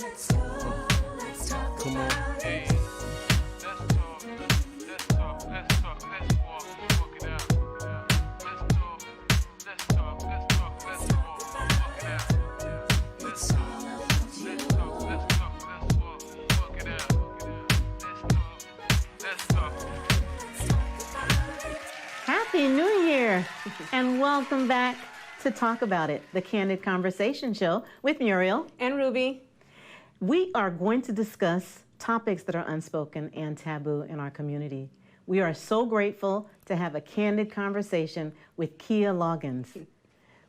Come on. Hey, let's walk it out. Let's walk it out. Let's walk it out. Let's talk. Happy New Year, and welcome back to Talk About It, the Candid Conversation Show with Muriel And Ruby. We are going to discuss topics that are unspoken and taboo in our community. We are so grateful to have a candid conversation with Kia Loggins,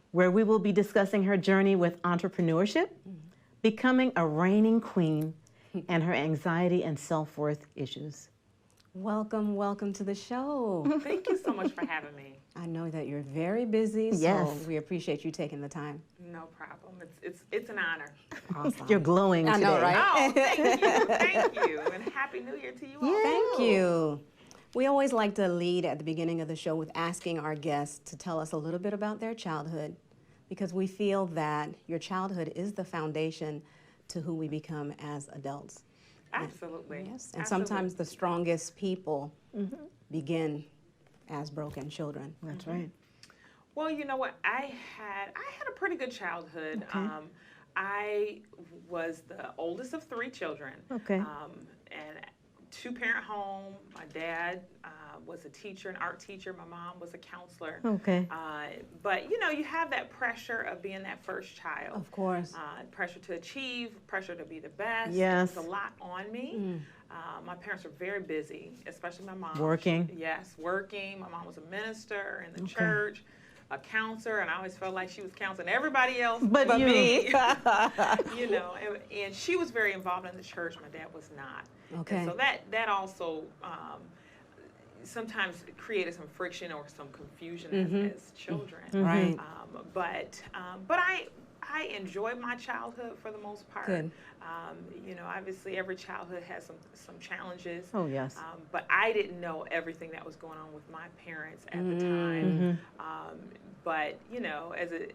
where we will be discussing her journey with entrepreneurship, becoming a reigning queen, and her anxiety and self-worth issues. Welcome to the show. Thank you so much for having me. I know that you're very busy, so Yes. we appreciate you taking the time. No problem. It's an honor. Awesome. You're glowing I today. know, right? Oh, thank you, and happy New Year to you all. Thank you. We always like to lead at the beginning of the show with asking our guests to tell us a little bit about their childhood, because we feel that your childhood is the foundation to who we become as adults. Absolutely. Yes, and sometimes the strongest people begin as broken children. That's right. Well, you know what? I had a pretty good childhood. Okay. I was the oldest of three children. Okay. And two-parent home. My dad was a teacher, an art teacher. My mom was a counselor. Okay. But, you have that pressure of being that first child. Of course. Pressure to achieve, pressure to be the best. Yes. It was a lot on me. My parents were very busy, especially my mom. Working. Yes, working. My mom was a minister in the church, a counselor, and I always felt like she was counseling everybody else But you. me. And she was very involved in the church. My dad was not. Okay. And so that also sometimes created some friction or some confusion as children. Right. But I enjoyed my childhood for the most part. Good. Obviously every childhood has some challenges. Oh, yes. But I didn't know everything that was going on with my parents at the time. But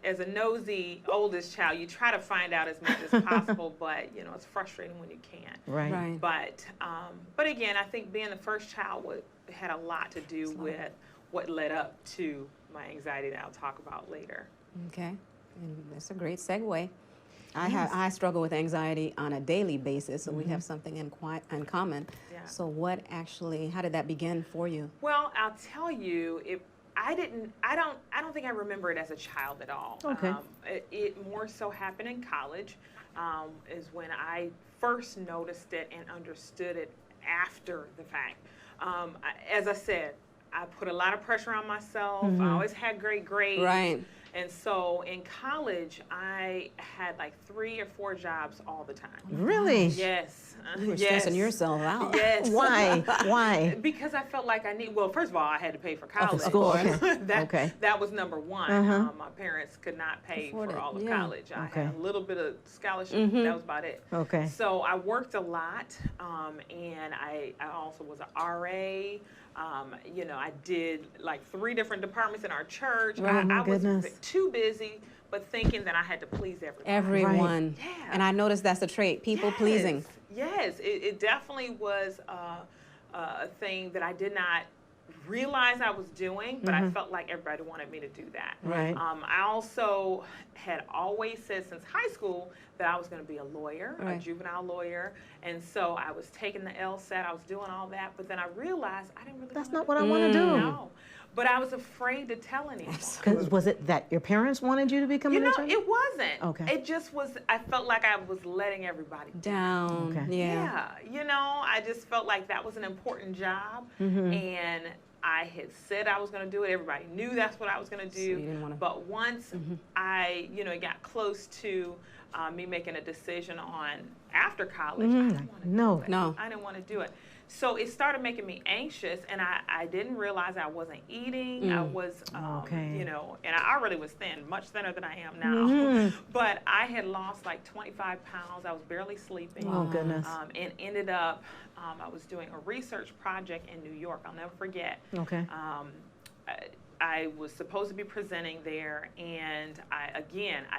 as a nosy oldest child, you try to find out as much as possible. But it's frustrating when you can't. Right. But again, I think being the first child had a lot to do with what led up to my anxiety that I'll talk about later. Okay, and that's a great segue. I struggle with anxiety on a daily basis, so we have something in common. Yeah. So how did that begin for you? Well, I'll tell you, I don't think I remember it as a child at all. Okay. It more so happened in college, is when I first noticed it and understood it after the fact. As I said, I put a lot of pressure on myself. I always had great grades. Right. And so in college, I had like 3 or 4 jobs all the time. Really? Yes. You were stressing yourself out. Yes. Why? Why? Because I felt like well, first of all, I had to pay for college. school, okay. That was number one. My parents could not pay Afford for it, all of yeah. college. I Okay. had a little bit of scholarship. That was about it. Okay. So I worked a lot, and I also was an RA. I did like 3 different departments in our church. Oh, my I was goodness. too busy, but thinking that I had to please everybody. Everyone. Yeah. And I noticed that's a trait, people pleasing. Yes, it definitely was a thing that I did not realize I was doing, but I felt like everybody wanted me to do that. Right. I also had always said since high school that I was going to be a lawyer, a Right. juvenile lawyer, and so I was taking the LSAT, I was doing all that, but then I realized I didn't really That's wanna not what I want to do. No, but I was afraid to tell anyone. 'Cause was it that your parents wanted you to become an attorney? It wasn't. Okay. It just was, I felt like I was letting everybody Down. Okay. Yeah. Yeah, I just felt like that was an important job, and I had said I was going to do it. Everybody knew that's what I was going to do. you didn't wanna- But once I, it got close to me making a decision on after college, I didn't want to No. do it. No. I didn't want to do it. So it started making me anxious, and I didn't realize I wasn't eating. I was, Okay. and I already was thin, much thinner than I am now. But I had lost like 25 pounds. I was barely sleeping. Oh, goodness. And ended up, I was doing a research project in New York. I'll never forget. Okay. I I was supposed to be presenting there, and I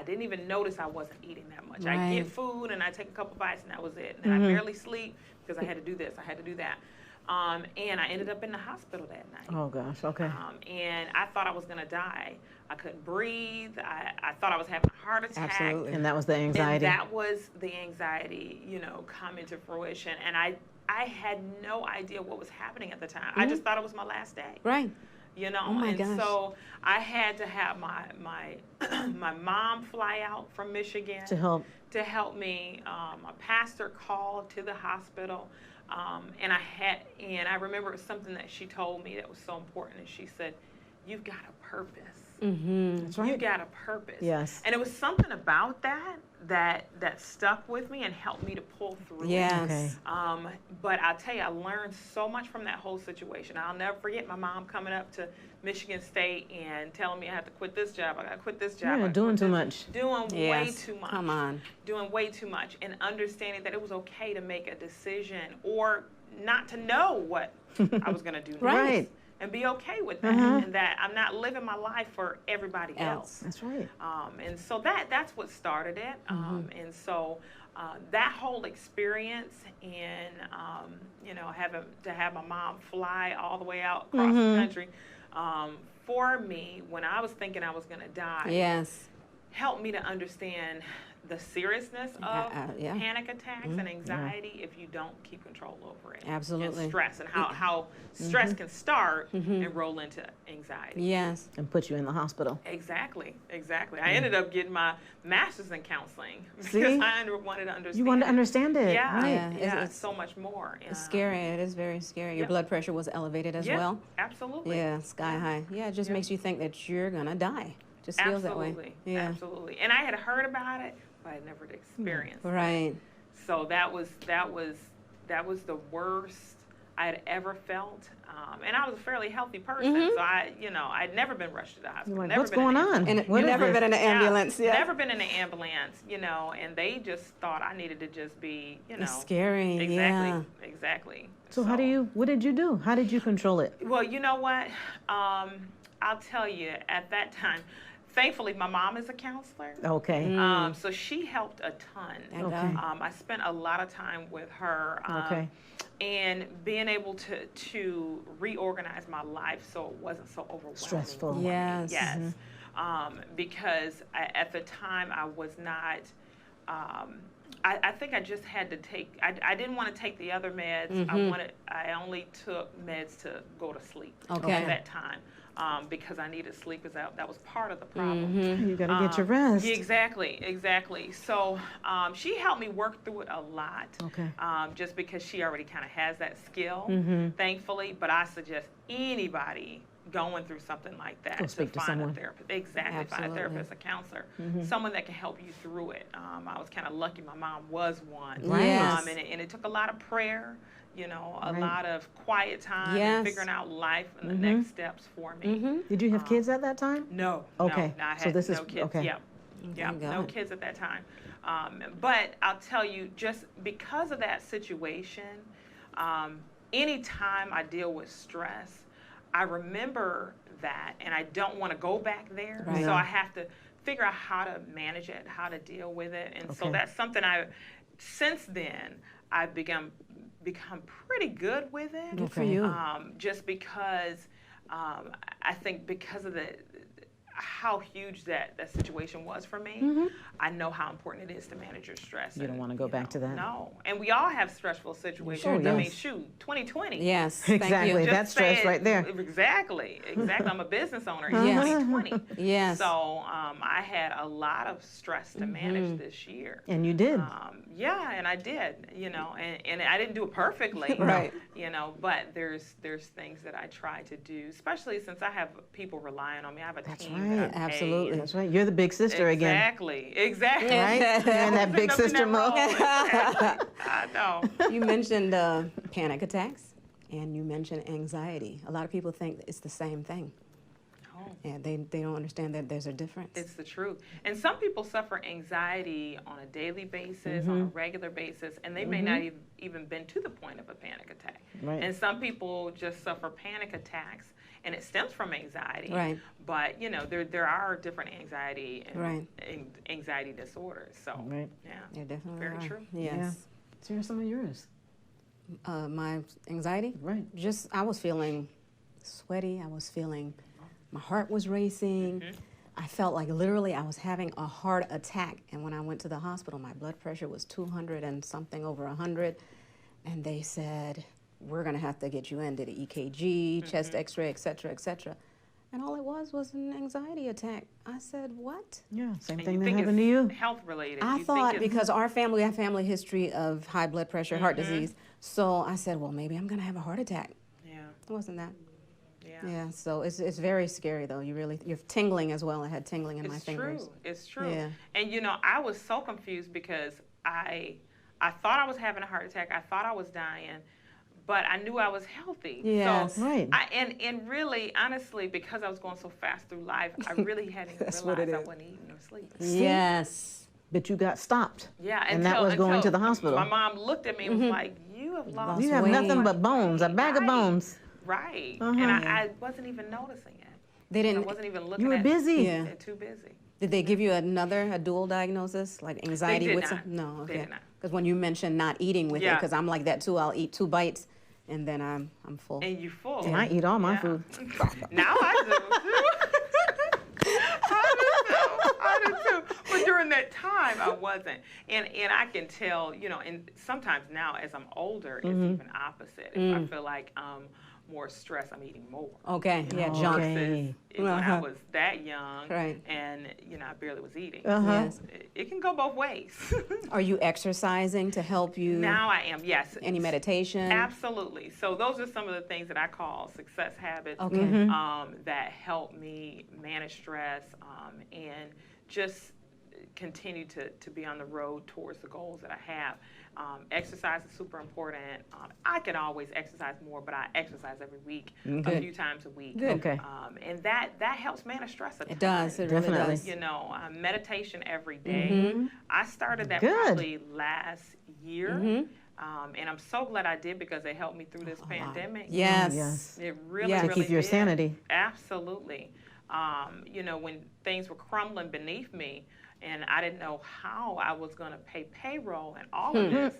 didn't even notice I wasn't eating that much. I get food and I take a couple bites and that was it. And I barely sleep because I had to do this, I had to do that. And I ended up in the hospital that night. Oh gosh, okay. And I thought I was gonna die. I couldn't breathe. I thought I was having a heart attack. Absolutely. And that was the anxiety. And that was the anxiety, coming to fruition. And I had no idea what was happening at the time. I just thought it was my last day. Right. Oh my and gosh. so I had to have my my mom fly out from Michigan To help. me. A pastor called to the hospital, and I remember it was something that she told me that was so important. And she said, "You've got a purpose. That's right. You got a purpose." Yes. And it was something about that stuck with me and helped me to pull through. Yes. Okay. But I'll tell you, I learned so much from that whole situation. I'll never forget my mom coming up to Michigan State and telling me I have to quit this job. I got to quit this job. I Yeah, gotta doing quit too this- much. Doing way Yes. too much. Come on. Doing way too much, and understanding that it was okay to make a decision or not to know what I was going to do next. Right. And be okay with that, and that I'm not living my life for everybody else. That's right. And so that's what started it. And so that whole experience and, having to have my mom fly all the way out across the country for me when I was thinking I was going to die Yes. helped me to understand the seriousness of yeah. panic attacks and anxiety if you don't keep control over it. Absolutely. And stress, and how stress can start and roll into anxiety. Yes. And put you in the hospital. Exactly. I ended up getting my master's in counseling because See? I wanted to understand. You wanted to understand it. Yeah, Right. Yeah, yeah, it's- so much more. It's scary. It is very scary. Your Yep. blood pressure was elevated as Yeah, well. absolutely. Yeah, sky high. Yeah, it just makes you think that you're gonna die. Just feels that way. Absolutely. Yeah. Absolutely. And I had heard about it, but I never experienced it. Right. So that was the worst I had ever felt. And I was a fairly healthy person, so I'd never been rushed to the hospital. You're like, never what's been in going an on? And What you've is never this? been in an ambulance. Yeah. Never been in an ambulance, and they just thought I needed to just be, It's scary. Exactly, Yeah. exactly. So what did you do? How did you control it? Well, you know what? I'll tell you, at that time, thankfully, my mom is a counselor. Okay. So she helped a ton. And, Okay. I spent a lot of time with her. Okay. And being able to reorganize my life so it wasn't so overwhelming. Stressful. for me. Yes. Yes. Because at the time I was not. I think I just had to take. I didn't want to take the other meds. I only took meds to go to sleep. Okay. At that time. Because I needed sleep, because that was part of the problem. You got to get your rest. Yeah, exactly. So she helped me work through it a lot. Okay. Just because she already kind of has that skill, thankfully. But I suggest anybody going through something like that Go speak to find someone. a therapist. Exactly, find a Absolutely. therapist, a counselor, someone that can help you through it. I was kind of lucky; my mom was one. Right. Yes. And it took a lot of prayer. A Right. lot of quiet time, Yes. and figuring out life and the next steps for me. Did you have kids at that time? No. Okay. No, I So had this no is- kids. okay. Yeah. Yeah. Thank No God. kids at that time. But I'll tell you, just because of that situation, anytime I deal with stress, I remember that, and I don't want to go back there. Right. So I have to figure out how to manage it, how to deal with it, and so Okay. that's something since then I've become pretty good with it. Good for Okay. you. Just because I think because of how huge that situation was for me, I know how important it is to manage your stress. You don't and, wanna go back to that. No, and we all have stressful situations. Sure, I mean, yes. shoot, 2020. Yes. Thank Exactly. you. That's stress saying- right there. Exactly. I'm a business owner in Yes. 2020. Yes. So I had a lot of stress to manage this year. And you did. Yeah, and I did, and I didn't do it perfectly, Right. but there's things that I try to do, especially since I have people relying on me. I have a That's team. right. That I pay. Absolutely. That's right. You're the big sister again. Exactly. Right? You're in that big Picking up in sister that mode. role. Exactly. I know. You mentioned panic attacks and you mentioned anxiety. A lot of people think it's the same thing. Oh. And they don't understand that there's a difference. It's the truth. And some people suffer anxiety on a daily basis, on a regular basis, and they may not even been to the point of a panic attack. Right. And some people just suffer panic attacks and it stems from anxiety. Right. But there are different anxiety and Right. anxiety disorders. So Right. yeah, Yeah, definitely. very are. true. Yes. Share some of yours. My anxiety? Right. Just, I was feeling sweaty. I was feeling, my heart was racing. I felt like literally I was having a heart attack. And when I went to the hospital, my blood pressure was 200 and something over 100. And they said, we're going to have to get you in, did an EKG, chest x-ray, et cetera, et cetera. And all it was an anxiety attack. I said, what? Yeah, same And thing you that think happened to it's you. health related. I You think thought it's- because our family, we have family history of high blood pressure, heart disease. So I said, well, maybe I'm going to have a heart attack. Yeah, It wasn't that. yeah. Yeah, so it's very scary though. You're tingling as well. I had tingling in my It's fingers. true. It's true. Yeah. And I was so confused because I thought I was having a heart attack. I thought I was dying, but I knew I was healthy. Yes. So Right. and really, honestly, because I was going so fast through life, I really hadn't even That's what realized it I is. wasn't eating or sleeping. Yes. But you got stopped. Yeah, And that was going to the hospital. My mom looked at me and was like, "You have lost. You have weight. nothing but bones, a bag of Right. bones. Right." Uh-huh. And I wasn't even noticing it. They I didn't. wasn't even looking. You were at busy. Yeah. They're too busy. Did they give you a dual diagnosis, like anxiety did with not. some? No. They Okay. did not. Because when you mentioned not eating with it, Yeah. because I'm like that too. I'll eat 2 bites, and then I'm full. And you full. And I eat all my Yeah. food. Now I do too. I do too. But during that time, I wasn't. And I can tell, and sometimes now as I'm older, it's even opposite. If I feel like I'm more stressed, I'm eating more. Okay. Yeah. Oh, Junk. okay. Versus when I Uh-huh. was that young Right. and, I barely was eating. Uh-huh. Yes. It can go both ways. Are you exercising to help you? Now I am, yes. Any meditation? Absolutely. So those are some of the things that I call success habits Okay. that help me manage stress and just continue to be on the road towards the goals that I have. Exercise is super important. I can always exercise more, but I exercise every week, a Good. few times a week. Good. Okay. And that helps manage stress a ton. It does. It really Definitely. does. Meditation every day. I started that Good. probably last year. And I'm so glad I did because it helped me through this pandemic. Yes. Yes. It really, Yeah. To really keep your did. sanity. Absolutely. When things were crumbling beneath me and I didn't know how I was going to pay payroll and all of this,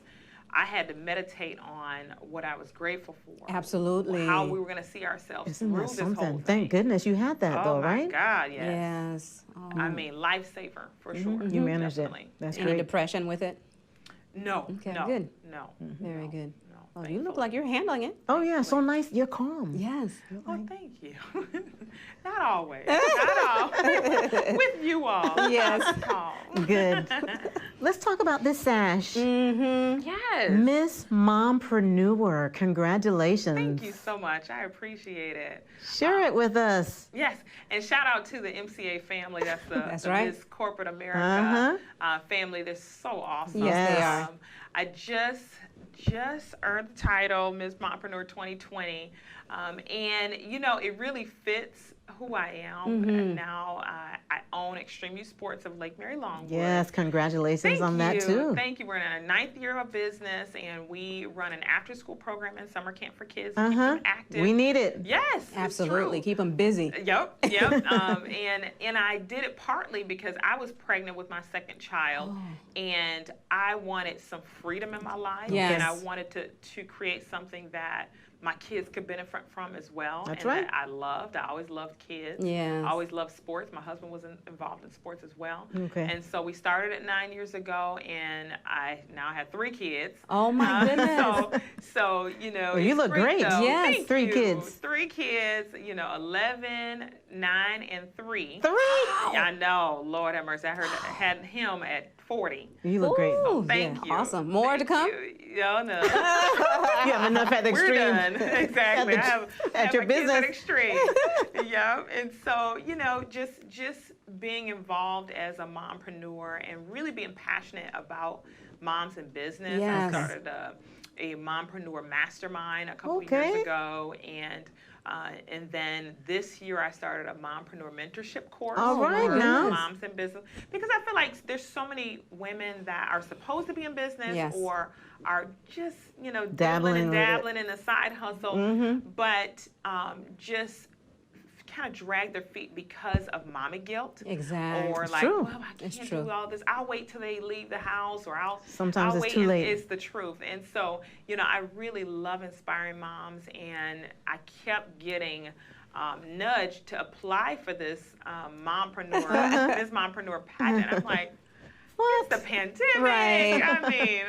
I had to meditate on what I was grateful for. Absolutely. How we were going to see ourselves Isn't through that this whole something? thing. Thank goodness you had that, Oh though, my right? God, yes. Yes. Oh. I mean, lifesaver for sure. You managed Definitely. it. That's Any great. depression with it? No, Okay, no, good. no. Very good. No, Oh, you look thankfully. like you're handling it. Oh, yeah, so nice. You're calm. Yes. Oh, thank you. Not always. Not always. With you all. Yes. Oh. Good. Let's talk about this sash. Mm-hmm. Yes. Miss Mompreneur, congratulations. Thank you so much. I appreciate it. Share it with us. Yes, and shout out to the MCA family. That's the, That's the right. Miss Corporate America family. They're so awesome. Yes, they are. I just earned the title Miss Mompreneur 2020, and it really fits who I am. And now I own Extreme Youth Sports of Lake Mary Longwood. Yes, congratulations Thank on that, you. too. Thank you. We're in our 9th year of business, and we run an after-school program and summer camp for kids to keep them active. We need it. Yes, it's Absolutely. true. Keep them busy. Yep. And I did it partly because I was pregnant with my second child, and I wanted some freedom in my life, Yes. and I wanted to create something that my kids could benefit from as well. That's and right. That I loved. I always loved kids. Yes. I always loved sports. My husband was involved in sports as well. Okay. And so we started it 9 years ago, and I now have 3 kids. Oh, my goodness. So Well, you it's look great. though. Yes. Thank 3 you. kids. 3 kids, 11, 9, and 3. 3? I know, Lord have mercy. I had him at 40. You look great. Ooh, Thank yeah, you. Awesome. More to come? No, no. You have enough at the We're extreme. done. Exactly. At, I have at your my kids business. at extreme. Yeah. And so, just being involved as a mompreneur and really being passionate about moms in business. Yes. I started a mompreneur mastermind a couple Okay. years ago, and then this year I started a mompreneur mentorship course All right, for now. moms in business, because I feel like there's so many women that are supposed to be in business Yes. or are just Dabbling and with it. dabbling in a side hustle, but just kind of drag their feet because of mommy guilt. Exactly. Or It's like, true. well, I It's can't true. do all this. I'll wait till they leave the house, or Sometimes I'll it's wait. too And late. it's the truth. And so, you know, I really love inspiring moms, and I kept getting nudged to apply for this mompreneur, Miss Mompreneur pageant. I'm like, What? it's the pandemic. Right. I mean,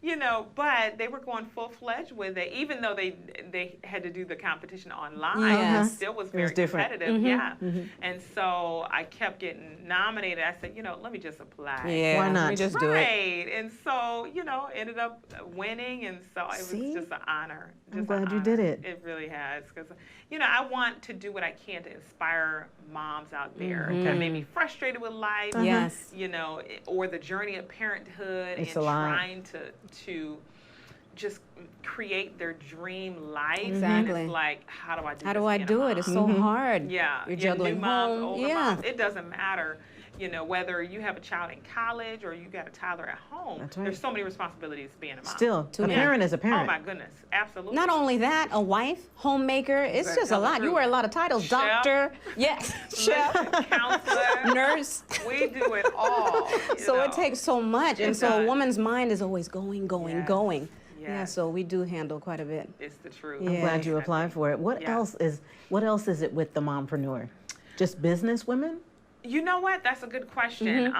you know, but they were going full-fledged with it, even though they had to do the competition online. Yes. It still was was very different. competitive. Yeah. And so I kept getting nominated. I said, you know, let me just apply. Yeah. Why not? We just do it. Right. And so, you know, ended up winning. And so it was See? just an honor. I'm Just glad an you did honor. it. It really has. Because, you know, I want to do what I can to inspire moms out there that may be frustrated with life. Yes. You know, or the journey of parenthood, It's and a lot. trying to just create their dream life. And Exactly. it's like, how do I do How this do I being a do it? mom? It's so hard. Yeah, You're new juggling moms, home. older Yeah. moms. It doesn't matter, you know, whether you have a child in college or you got a toddler at home. That's right. There's so many responsibilities being a mom. Still, a many. parent is a Oh parent. my goodness, absolutely. Not only that, a wife, homemaker, it's Better just a tell the lot. You truth. wear a lot of titles. Chef. Doctor, yes, chef, Counselor, nurse. we do it all. you So know. it takes so much. And It so a does. woman's mind is always going, Yes. going. Yeah, Yes. so we do handle quite a bit. It's the truth. I'm I'm glad you Exactly. applied for it. What Yeah. else is it with the mompreneur? Just business women? You know what? That's a good question.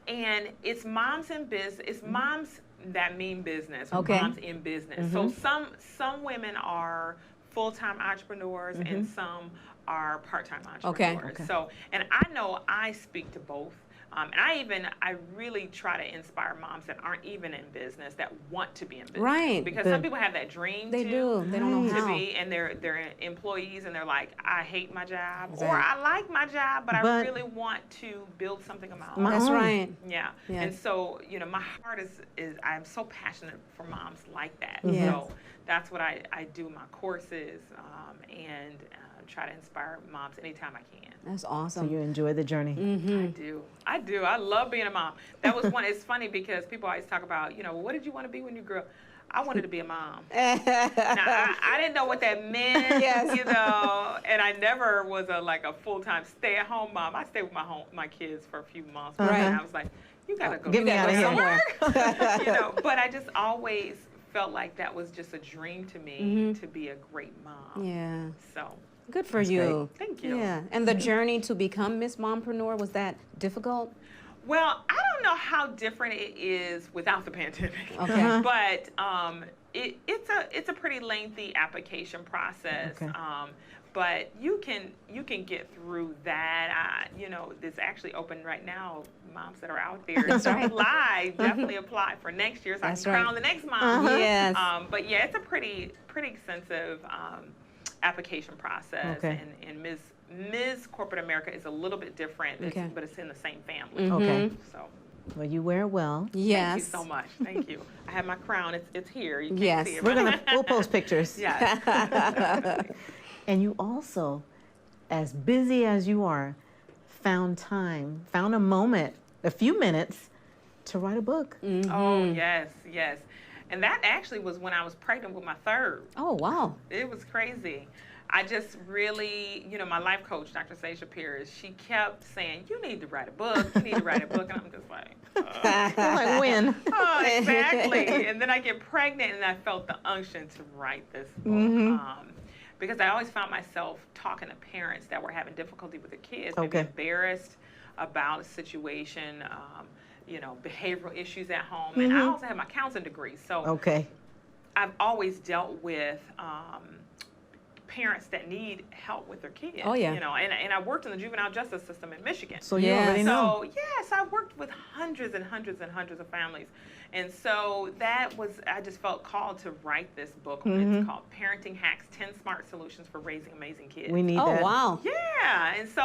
And it's moms in business. It's moms that mean business. Or Okay. Moms in business. So some women are full-time entrepreneurs, and some are part-time entrepreneurs. Okay. So, and I know I speak to both. And I really try to inspire moms that aren't even in business, that want to be in business. Right. Because Good. some people have that dream They too, do. They don't know Right. to how. be, and they're employees, and they're like, I hate my job, or Exactly. I like my job, but I But- really want to build something of my own. My That's own. right. Yeah. Yeah. And so, you know, my heart is I'm so passionate for moms like that. Yes. So that's what I do in my courses, and try to inspire moms anytime I can. That's So awesome. you enjoy the journey. I do. I love being a mom. That was one. It's funny because people always talk about, you know, what did you want to be when you grew up? I wanted to be a mom. Now, I didn't know what that meant, Yes. you know, and I never was a full-time stay-at-home mom. I stayed with my kids for a few months, but Right. I was like, you gotta go. Get me gotta out of go here. somewhere. You know, but I just always felt like that was just a dream to me, to be a great mom. Yeah. So, Good for you. Thank you. Yeah. And the journey to become Miss Mompreneur, was that difficult? well, I don't know how different it is without the pandemic. Okay. But it's a pretty lengthy application process. Okay. But you can get through that. You know, it's actually open right now. Moms that are out there, That's right. apply. Definitely apply for next year, so That's I can right. crown the next mom. Yes. But yeah, it's a pretty extensive application process. Okay. And Ms. Corporate America is a little bit different, Okay. but it's in the same family. Okay. So. Well, you wear well. Yes. Thank you so much. Thank you. I have my crown. It's here. You can't Yes. see it. We'll post pictures. Yeah. And you also, as busy as you are, found a moment, a few minutes to write a book. Oh yes, yes. And that actually was when I was pregnant with my third. Oh, wow. It was crazy. I just really, you know, my life coach, Dr. Seisha Pierce, she kept saying, you need to write a book. You need to write a book. And I'm just like, You're like, when? oh, exactly. And then I get pregnant, and I felt the unction to write this book. Because I always found myself talking to parents that were having difficulty with their kids, maybe Okay. embarrassed about a situation, you know, behavioral issues at home. And I also have my counseling degree. So Okay. I've always dealt with parents that need help with their kids. Oh, yeah. You know, and I worked in the juvenile justice system in Michigan. So you Yes. already know. So, yes, I worked with hundreds and hundreds and hundreds of families. And so I just felt called to write this book. It's called Parenting Hacks, 10 Smart Solutions for Raising Amazing Kids. We need Oh, that. wow. Yeah, and so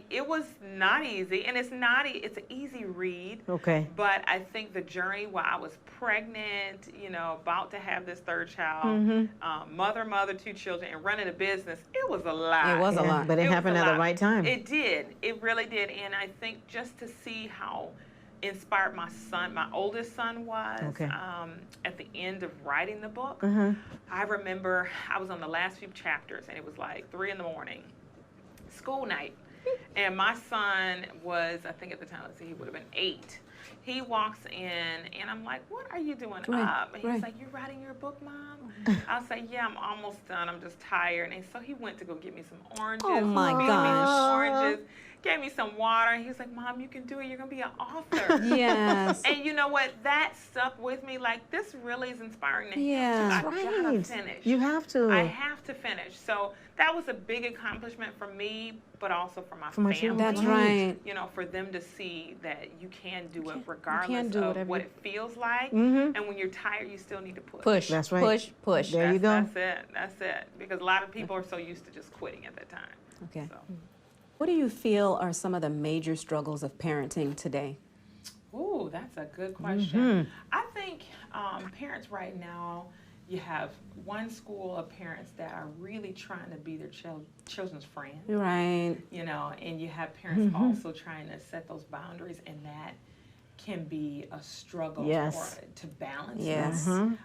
it was not easy, and it's an easy read. Okay. But I think the journey while I was pregnant, you know, about to have this third child, mother, 2 children, and running a business, it was a lot. It was a Yeah, lot. but it was happened a at the lot. right time. It did. It really did. And I think just to see how inspired my oldest son was Okay. at the end of writing the book. Uh-huh. I remember I was on the last few chapters, and it was like 3 in the morning. school night. And my son was, I think at the time, let's see, he would have been 8. He walks in, and I'm like, what are you doing up? And he's like, you writing your book, Mom? I'll say, yeah, I'm almost done. I'm just tired. And so he went to go get me some oranges. Oh, my He gave me gosh. some oranges, gave me some water. And he was like, Mom, you can do it. You're going to be an author. Yes. And you know what? That stuck with me. Like, this really is inspiring to him. Yeah. I gotta finish. You have to. I have to finish. So that was a big accomplishment for me, but also for my my family. children. That's right. You know, for them to see that you can do it regardless do of whatever what you- it feels like. Mhm. And when you're tired, you still need to push. Push. That's right. Push, push. There you go. That's it. That's it. Because a lot of people are so used to just quitting at that time. Okay. So. What do you feel are some of the major struggles of parenting today? Ooh, that's a good question. I think parents right now, you have one school of parents that are really trying to be their children's friend, Right. you know, and you have parents also trying to set those boundaries, and that can be a struggle Yes. to balance Yes. that,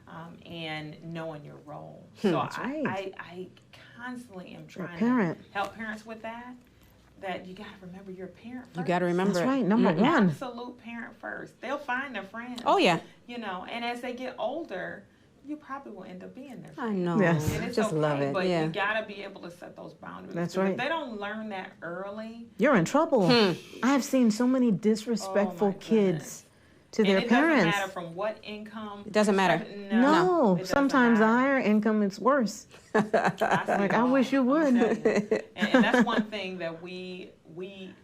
and knowing your role. So That's right. I constantly am trying parent. to help parents with that you got to remember you're a parent first. You got to remember That's it. right. Number one. Absolute parent first. They'll find their friends. Oh, yeah. You know, and as they get older, you probably will end up being their I friend. know. Yes. And it's Just okay, love it. but Yeah. you got to be able to set those boundaries. That's because right. If they don't learn that early, You're in trouble. I have seen so many disrespectful Oh, my kids goodness. to their and it parents. doesn't matter from what income. It doesn't matter. No, it doesn't sometimes the matter. higher income, it's worse. I see Like, it I all, wish you I'm would. telling you. And that's one thing that we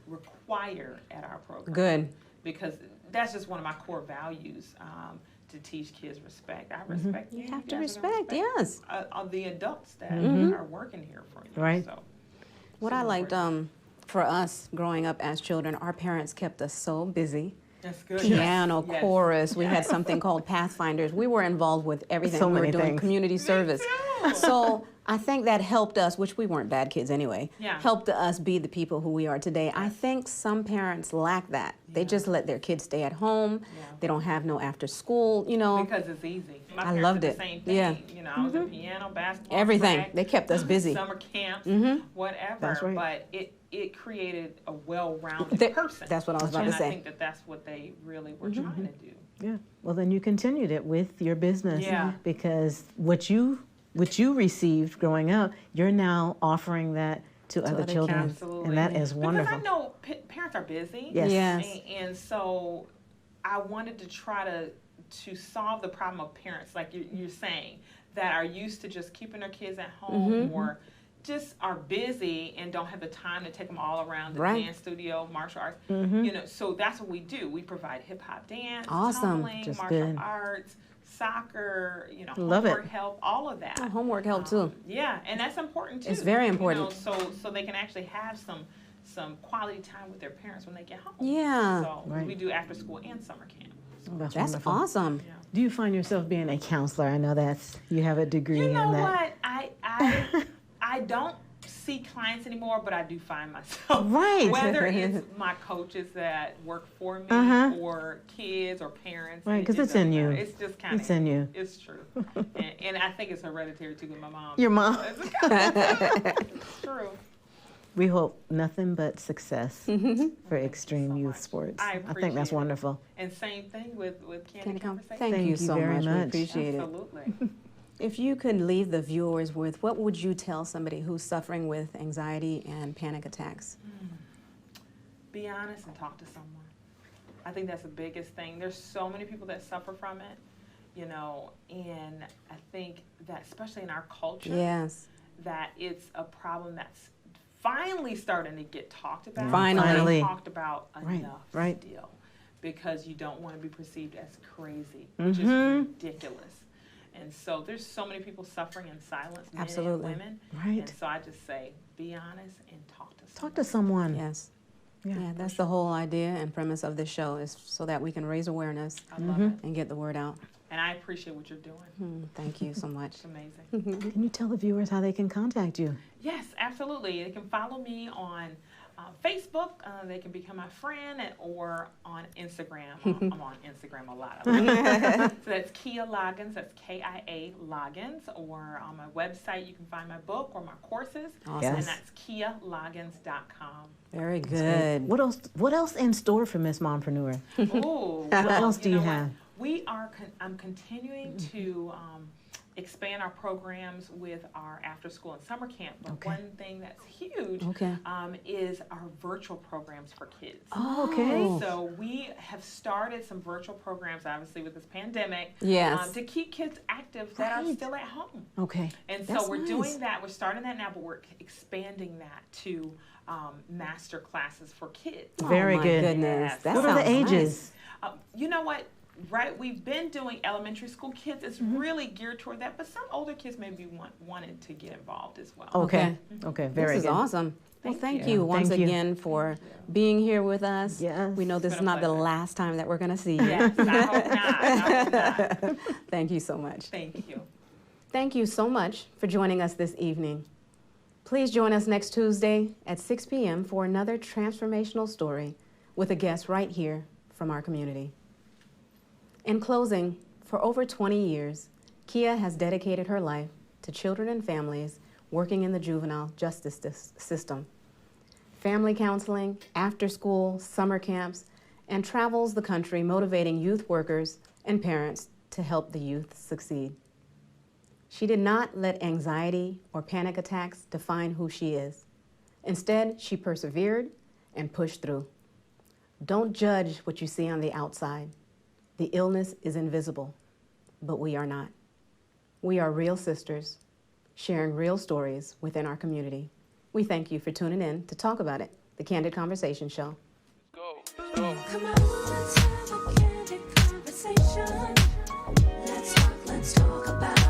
require at our program. Good. Because that's just one of my core values, to teach kids respect. I respect you. You have to guys are gonna respect, yes. the adults that are working here for you. Right. So, What I liked for us growing up as children, our parents kept us so busy. that's good. Piano, Yes. chorus. We had something called Pathfinders. We were involved with everything. So we were many doing things. community service. too. So I think that helped us, which we weren't bad kids anyway, Yeah. helped us be the people who we are today. I think some parents lack that. They just let their kids stay at home. Yeah. They don't have no after school, you know. Because it's easy. My I parents loved did it. the same thing. Yeah. You know, I was in piano, basketball, Everything. track, They kept us busy. summer camps, whatever. That's right. But it created a well-rounded That- person. that's what I was about and to say. I think that that's what they really were trying to do. Yeah. Well, then you continued it with your business. Yeah. Because what you received growing up, you're now offering that to other other children. kids. Absolutely. And that is wonderful. Because I know parents are busy. Yes. Yes. And so I wanted to try to solve the problem of parents, like you're saying, that are used to just keeping their kids at home or just are busy and don't have the time to take them all around the Right. dance studio, martial arts. You know, so that's what we do. We provide hip hop dance, Awesome. tumbling, Just martial good. arts, soccer, you know, Love it. homework help, all of that. Oh, homework help too. Yeah, and that's important too. It's very you important. know, so they can actually have some quality time with their parents when they get home. Yeah. So Right. we do after school and summer camp. Oh, that's That's wonderful. awesome. Yeah. Do you find yourself being a counselor? I know you have a degree You know in that. what? I don't see clients anymore, but I do find myself. Right. Whether it's my coaches that work for me Uh-huh. or kids or parents. Right, it 'cause just it's in doesn't you. matter. It's just kind of. It's in you. It's true. and I think it's hereditary too with my mom. Your mom. It's true. We hope nothing but success for extreme so youth much. sports. I think that's appreciate it. wonderful. And same thing with Candid Thank Conversation. you so very much. We much. appreciate it. Absolutely. If you could leave the viewers with, what would you tell somebody who's suffering with anxiety and panic attacks? Be honest and talk to someone. I think that's the biggest thing. There's so many people that suffer from it, you know, and I think that especially in our culture, Yes. that it's a problem that's finally starting to get talked about. Finally. Not talked about Right, enough right. still, because you don't want to be perceived as crazy, which is ridiculous. And so there's so many people suffering in silence, men Absolutely. and women. Right. And so I just say, be honest and talk to someone. Talk to someone. Yes. Yeah. Yeah, that's the whole idea and premise of this show, is so that we can raise awareness I love it. and get the word out. And I appreciate what you're doing. Thank you so much. It's amazing. Can you tell the viewers how they can contact you? Yes, absolutely. They can follow me on Facebook. They can become my friend, or on Instagram. I'm on Instagram a lot. So that's Kia Loggins. That's KIA Loggins. Or on my website, you can find my book or my courses. Awesome. And that's KiaLoggins.com. Very good. What else in store for Miss Mompreneur? Ooh, What else do you know what? have? We are. I'm continuing to expand our programs with our after-school and summer camp. But Okay. one thing that's huge Okay. is our virtual programs for kids. Oh, okay. So we have started some virtual programs, obviously with this pandemic, Yes. to keep kids active that are Right. still at home. Okay. And so That's we're nice. doing that. We're starting that now, but we're expanding that to master classes for kids. Very oh my good. goodness. Yes. That What are the sounds ages? You know what? Right, we've been doing elementary school kids. It's really geared toward that, but some older kids maybe wanted to get involved as well. Okay. Okay. Nice. Very This is good. awesome. Well, Thank thank you. you once Thank you. again for being here with us. Yes. We know this It's is been a not the pleasure. last time that we're going to see you. Yes, I hope not. I hope not. Thank you so much. Thank you. Thank you so much for joining us this evening. Please join us next Tuesday at 6 p.m. for another transformational story with a guest right here from our community. In closing, for over 20 years, Kia has dedicated her life to children and families working in the juvenile justice system. Family counseling, after-school, summer camps, and travels the country motivating youth workers and parents to help the youth succeed. She did not let anxiety or panic attacks define who she is. Instead, she persevered and pushed through. Don't judge what you see on the outside. The illness is invisible, but we are not. We are real sisters, sharing real stories within our community. We thank you for tuning in to talk about it, the Candid Conversation Show. Let's go. Let's go. Come on, let's have a candid conversation. Let's talk about